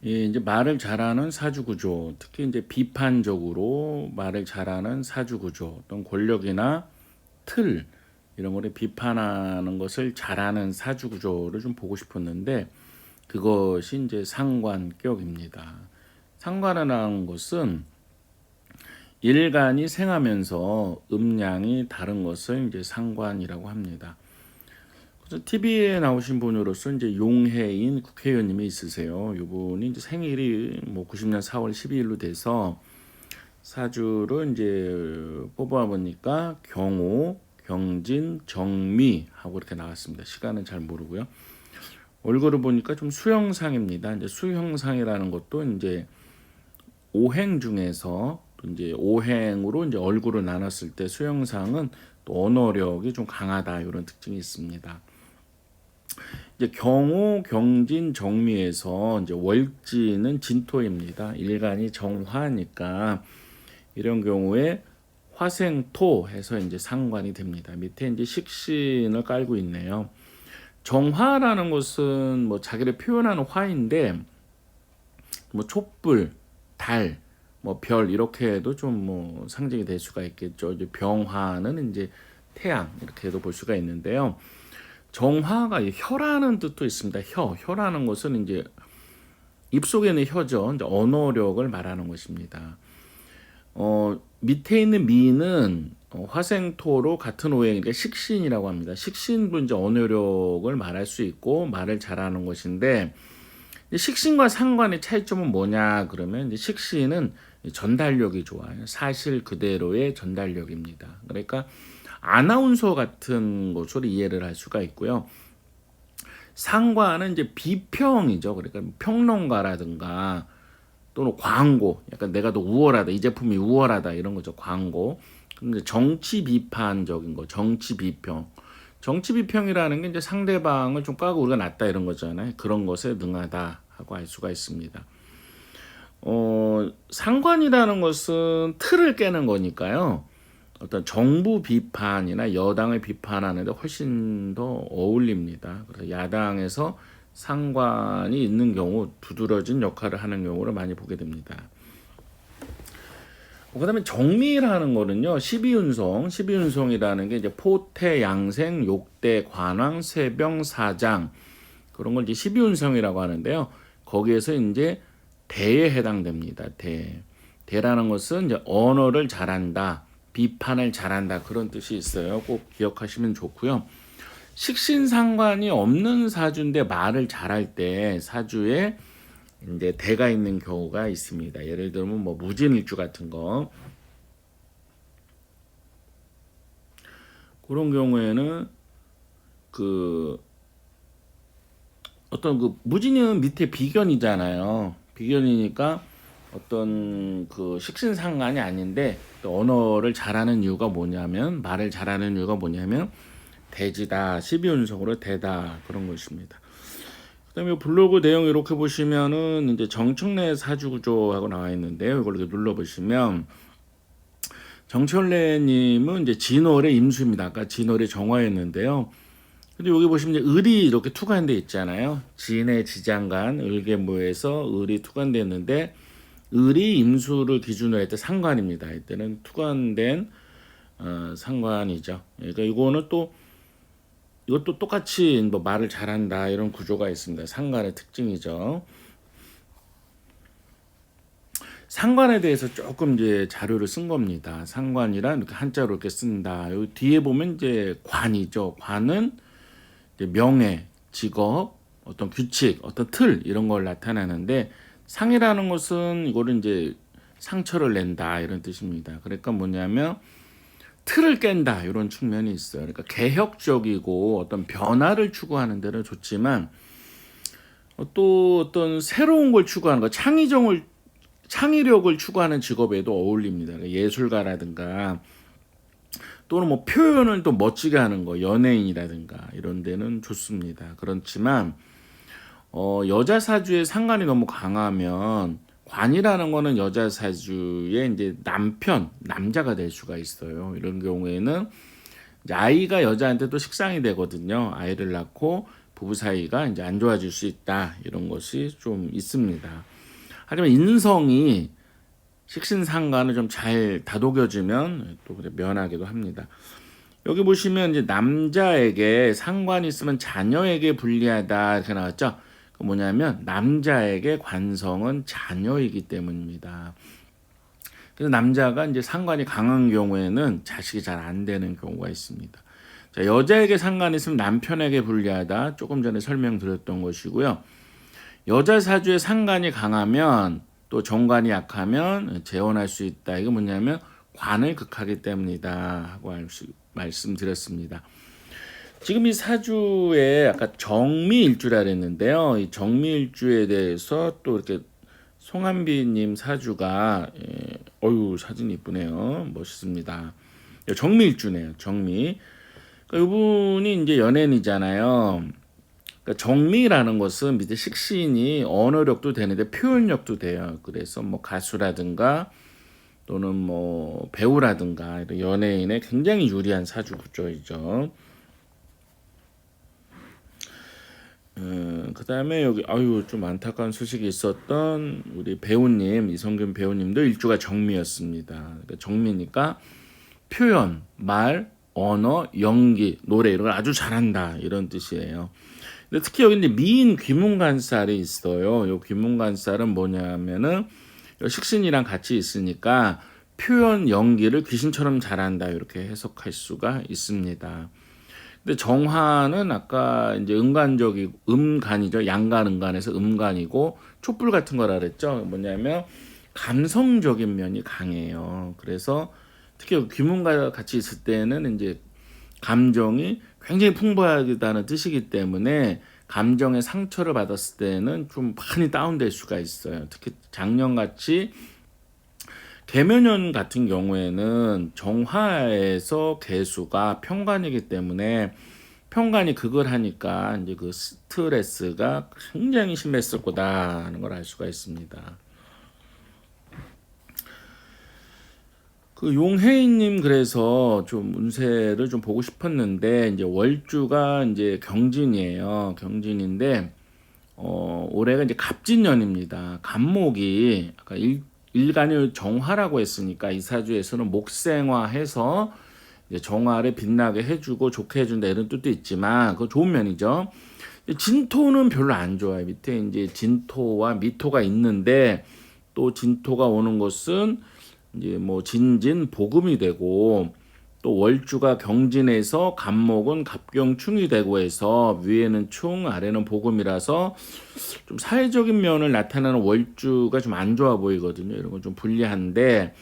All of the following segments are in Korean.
예, 이제 말을 잘하는 사주 구조, 특히 이제 비판적으로 말을 잘하는 사주 구조, 어떤 권력이나 틀 이런 거를 비판하는 것을 잘하는 사주 구조를 좀 보고 싶었는데 그것이 이제 상관격입니다. 상관이라는 것은 일간이 생하면서 음양이 다른 것을 이제 상관이라고 합니다. 그래서 TV에 나오신 분으로서 이제 용해인 국회의원님이 있으세요. 이분이 이제 생일이 뭐 90년 4월 12일로 돼서 사주를 이제 뽑아 보니까 경호, 경진, 정미 하고 이렇게 나왔습니다. 시간은 잘 모르고요. 얼굴을 보니까 좀 수형상입니다. 이제 수형상이라는 것도 이제 오행 중에서 또 이제 오행으로 이제 얼굴을 나눴을 때 수형상은 또 언어력이 좀 강하다 이런 특징이 있습니다. 이제 경호, 경진, 정미에서 이제 월지는 진토입니다. 일간이 정화니까 이런 경우에 화생토 해서 이제 상관이 됩니다. 밑에 이제 식신을 깔고 있네요. 정화라는 것은 뭐 자기를 표현하는 화인데 뭐 촛불, 달, 뭐 별 이렇게 해도 좀 뭐 상징이 될 수가 있겠죠. 이제 병화는 이제 태양 이렇게 해도 볼 수가 있는데요. 정화가 혀라는 뜻도 있습니다. 혀라는 것은 이제 입속에 있는 혀죠. 이제 언어력을 말하는 것입니다. 밑에 있는 미는 화생토로 같은 오행이니까 식신이라고 합니다. 식신도 이제 언어력을 말할 수 있고 말을 잘하는 것인데 식신과 상관의 차이점은 뭐냐 그러면 이제 식신은 전달력이 좋아요. 사실 그대로의 전달력입니다. 그러니까 아나운서 같은 것으로 이해를 할 수가 있고요. 상관은 이제 비평이죠. 그러니까 평론가라든가 또는 광고, 약간 내가 더 우월하다, 이 제품이 우월하다 이런 거죠. 광고. 근데 정치 비판적인 거, 정치 비평. 정치 비평이라는 게 이제 상대방을 좀 까고 우리가 낫다 이런 거잖아요. 그런 것에 능하다 하고 알 수가 있습니다. 상관이라는 것은 틀을 깨는 거니까요. 어떤 정부 비판이나 여당을 비판하는데 훨씬 더 어울립니다. 그래서 야당에서 상관이 있는 경우 두드러진 역할을 하는 경우를 많이 보게 됩니다. 그다음에 정미라는 거는요. 12운송, 12운송이라는 게 이제 포태, 양생, 욕대, 관왕, 세병, 사장 그런 걸 이제 12운송이라고 하는데요. 거기에서 이제 대에 해당됩니다. 대라는 것은 이제 언어를 잘한다, 비판을 잘한다 그런 뜻이 있어요. 꼭 기억하시면 좋고요. 식신상관이 없는 사주인데 말을 잘할 때 사주에 이제 대가 있는 경우가 있습니다. 예를 들면 뭐 무진일주 같은 거 그런 경우에는 그 어떤 그 무진은 밑에 비견이잖아요. 비견이니까 어떤 그 식신상관이 아닌데 또 언어를 잘하는 이유가 뭐냐면 말을 잘하는 이유가 뭐냐면 대지다 12운석으로 대다 그런 것입니다. 그다음에 블로그 내용 이렇게 보시면은 이제 정청래 사주 구조하고 나와 있는데요. 이걸 이렇게 눌러 보시면 정청래님은 이제 진월의 임수입니다. 아까 진월의 정화였는데요. 근데 여기 보시면 이제 을이 이렇게 투관돼 있잖아요. 진의 지장간 을계무에서 을이 투관됐는데 을이 임수를 기준으로 할 때 상관입니다. 이때는 투관된 상관이죠. 그러니까 이거는 또 이것도 똑같이 뭐 말을 잘한다 이런 구조가 있습니다. 상관의 특징이죠. 상관에 대해서 조금 이제 자료를 쓴 겁니다. 상관이란 이렇게 한자로 이렇게 쓴다. 여기 뒤에 보면 이제 관이죠. 관은 이제 명예, 직업, 어떤 규칙, 어떤 틀 이런 걸 나타내는데 상이라는 것은 이거를 이제 상처를 낸다 이런 뜻입니다. 그러니까 뭐냐면 틀을 깬다 이런 측면이 있어요. 그러니까 개혁적이고 어떤 변화를 추구하는 데는 좋지만 또 어떤 새로운 걸 추구하는 거, 창의력을 추구하는 직업에도 어울립니다. 그러니까 예술가라든가 또는 뭐 표현을 또 멋지게 하는 거, 연예인이라든가 이런 데는 좋습니다. 그렇지만 여자 사주의 상관이 너무 강하면 관이라는 거는 여자 사주의 이제 남자가 될 수가 있어요. 이런 경우에는 이제 아이가 여자한테 또 식상이 되거든요. 아이를 낳고 부부 사이가 이제 안 좋아질 수 있다 이런 것이 좀 있습니다. 하지만 인성이 식신상관을 좀 잘 다독여주면 또 그래 면하기도 합니다. 여기 보시면 이제 남자에게 상관이 있으면 자녀에게 불리하다 이렇게 나왔죠. 그 뭐냐면 남자에게 관성은 자녀이기 때문입니다. 그래서 남자가 이제 상관이 강한 경우에는 자식이 잘 안 되는 경우가 있습니다. 자, 여자에게 상관이 있으면 남편에게 불리하다. 조금 전에 설명드렸던 것이고요. 여자 사주에 상관이 강하면 또 정관이 약하면 재혼할 수 있다. 이거 뭐냐면 관을 극하기 때문이다 하고 말씀드렸습니다. 지금 이 사주에 아까 정미일주라 그랬는데요. 이 정미일주에 대해서 또 이렇게 송한비님 사주가 어유 사진이 이쁘네요. 멋있습니다. 정미일주네요. 정미. 그러니까 이분이 이제 연예인이잖아요. 그러니까 정미라는 것은 밑에 식신이 언어력도 되는데 표현력도 돼요. 그래서 뭐 가수라든가 또는 뭐 배우라든가 이런 연예인에 굉장히 유리한 사주 구조이죠. 그 다음에 여기 좀 안타까운 소식이 있었던 우리 배우님 이성균 배우님도 일주가 정미였습니다. 그러니까 정미니까 표현, 말, 언어, 연기, 노래 이런 걸 아주 잘한다 이런 뜻이에요. 근데 특히 여기 이제 미인 귀문간살이 있어요. 이 귀문간살은 뭐냐면은 식신이랑 같이 있으니까 표현, 연기를 귀신처럼 잘한다 이렇게 해석할 수가 있습니다. 근데 정화는 아까 이제 음간이죠. 양간, 음간에서 음간이고 촛불 같은 거라 그랬죠. 뭐냐면 감성적인 면이 강해요. 그래서 특히 귀문과 같이 있을 때는 이제 감정이 굉장히 풍부하다는 뜻이기 때문에 감정의 상처를 받았을 때는 좀 많이 다운될 수가 있어요. 특히 작년같이 개묘년 같은 경우에는 정화에서 개수가 편관이기 때문에 편관이 극을 하니까 이제 그 스트레스가 굉장히 심했을 거다 하는 걸 알 수가 있습니다. 그 용혜인님 그래서 좀 운세를 좀 보고 싶었는데 이제 월주가 이제 경진이에요. 경진인데 올해가 이제 갑진년입니다. 갑목이 아까 일간을 정화라고 했으니까 이 사주에서는 목생화해서 이제 정화를 빛나게 해주고 좋게 해준다 이런 뜻도 있지만 그거 좋은 면이죠. 진토는 별로 안 좋아요. 밑에 이제 진토와 미토가 있는데 또 진토가 오는 것은 이제 뭐 진진 복음이 되고 또 월주가 경진해서 갑목은 갑경충이 되고 해서 위에는 충 아래는 복음이라서 좀 사회적인 면을 나타내는 월주가 좀 안 좋아 보이거든요. 이런 건 좀 불리한데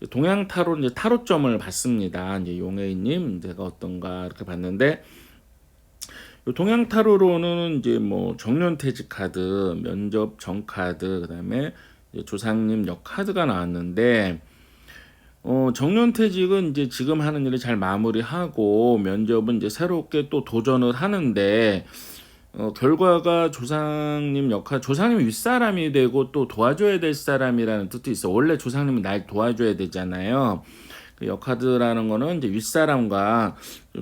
동양 타로 이제 타로점을 봤습니다. 이제 용혜인님 제가 어떤가 이렇게 봤는데 동양 타로로는 이제 뭐 정년퇴직 카드, 면접 전 카드, 그다음에 조상님 역 카드가 나왔는데 정년퇴직은 이제 지금 하는 일을 잘 마무리하고 면접은 이제 새롭게 또 도전을 하는데 결과가 조상님 역할, 조상님 윗사람이 되고 또 도와줘야 될 사람이라는 뜻도 있어. 원래 조상님은 날 도와줘야 되잖아요. 그 역카드라는 거는 이제 윗사람과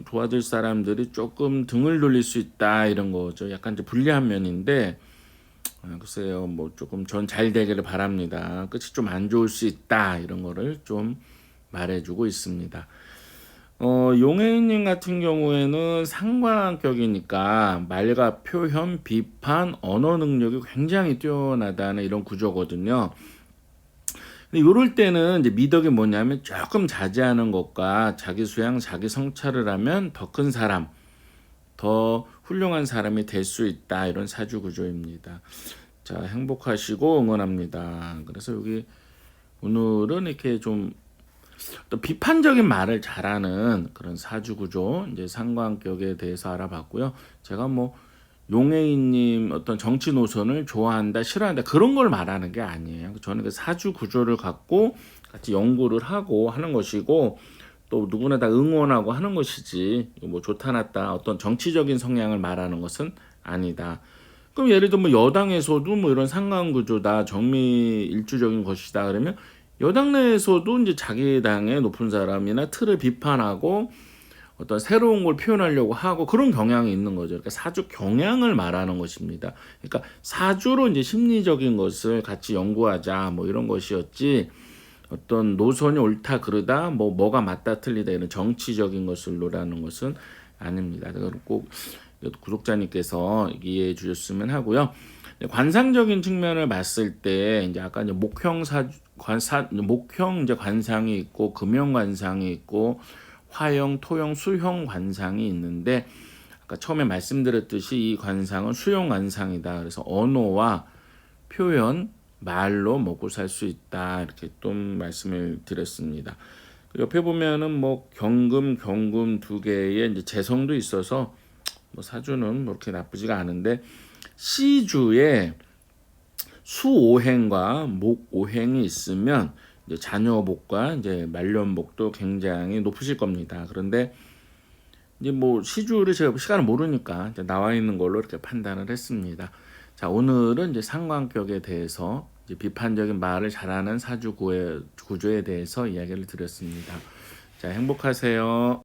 도와줄 사람들이 조금 등을 돌릴 수 있다 이런 거죠. 약간 이제 불리한 면인데 글쎄요, 뭐 조금 전 잘 되기를 바랍니다. 끝이 좀 안 좋을 수 있다 이런 거를 좀 말해주고 있습니다. 용혜인님 같은 경우에는 상관격이니까 말과 표현, 비판, 언어 능력이 굉장히 뛰어나다는 이런 구조거든요. 근데 이럴 때는 이제 미덕이 뭐냐면 조금 자제하는 것과 자기 수양, 자기 성찰을 하면 더 큰 사람, 더 훌륭한 사람이 될 수 있다 이런 사주 구조입니다. 자, 행복하시고 응원합니다. 그래서 여기 오늘은 이렇게 좀 또 비판적인 말을 잘하는 그런 사주 구조, 이제 상관격에 대해서 알아봤고요. 제가 뭐 용혜인님 어떤 정치 노선을 좋아한다, 싫어한다 그런 걸 말하는 게 아니에요. 저는 그 사주 구조를 갖고 같이 연구를 하고 하는 것이고 또 누구나 다 응원하고 하는 것이지 뭐 좋다 나다 어떤 정치적인 성향을 말하는 것은 아니다. 그럼 예를 들면 뭐 여당에서도 뭐 이런 상관구조다, 정미일주적인 것이다 그러면 여당 내에서도 이제 자기 당의 높은 사람이나 틀을 비판하고 어떤 새로운 걸 표현하려고 하고 그런 경향이 있는 거죠. 그러니까 사주 경향을 말하는 것입니다. 그러니까 사주로 이제 심리적인 것을 같이 연구하자 뭐 이런 것이었지. 어떤 노선이 옳다 그르다 뭐가 맞다 틀리다 이런 정치적인 것을 노라는 것은 아닙니다. 그래서 꼭 구독자님께서 이해해 주셨으면 하고요. 관상적인 측면을 봤을 때 이제 아까 이제 목형 이제 관상이 있고 금형 관상이 있고 화형, 토형, 수형 관상이 있는데 아까 처음에 말씀드렸듯이 이 관상은 수형 관상이다. 그래서 언어와 표현, 말로 먹고 살 수 있다. 이렇게 또 말씀을 드렸습니다. 옆에 보면은 뭐 경금 두 개의 이제 재성도 있어서 뭐 사주는 뭐 그렇게 나쁘지가 않은데 시주에 수오행과 목오행이 있으면 이제 자녀복과 이제 말년복도 굉장히 높으실 겁니다. 그런데 이제 뭐 시주를 제가 시간을 모르니까 이제 나와 있는 걸로 이렇게 판단을 했습니다. 자, 오늘은 이제 상관격에 대해서 이제 비판적인 말을 잘하는 사주 구조에 대해서 이야기를 드렸습니다. 자, 행복하세요.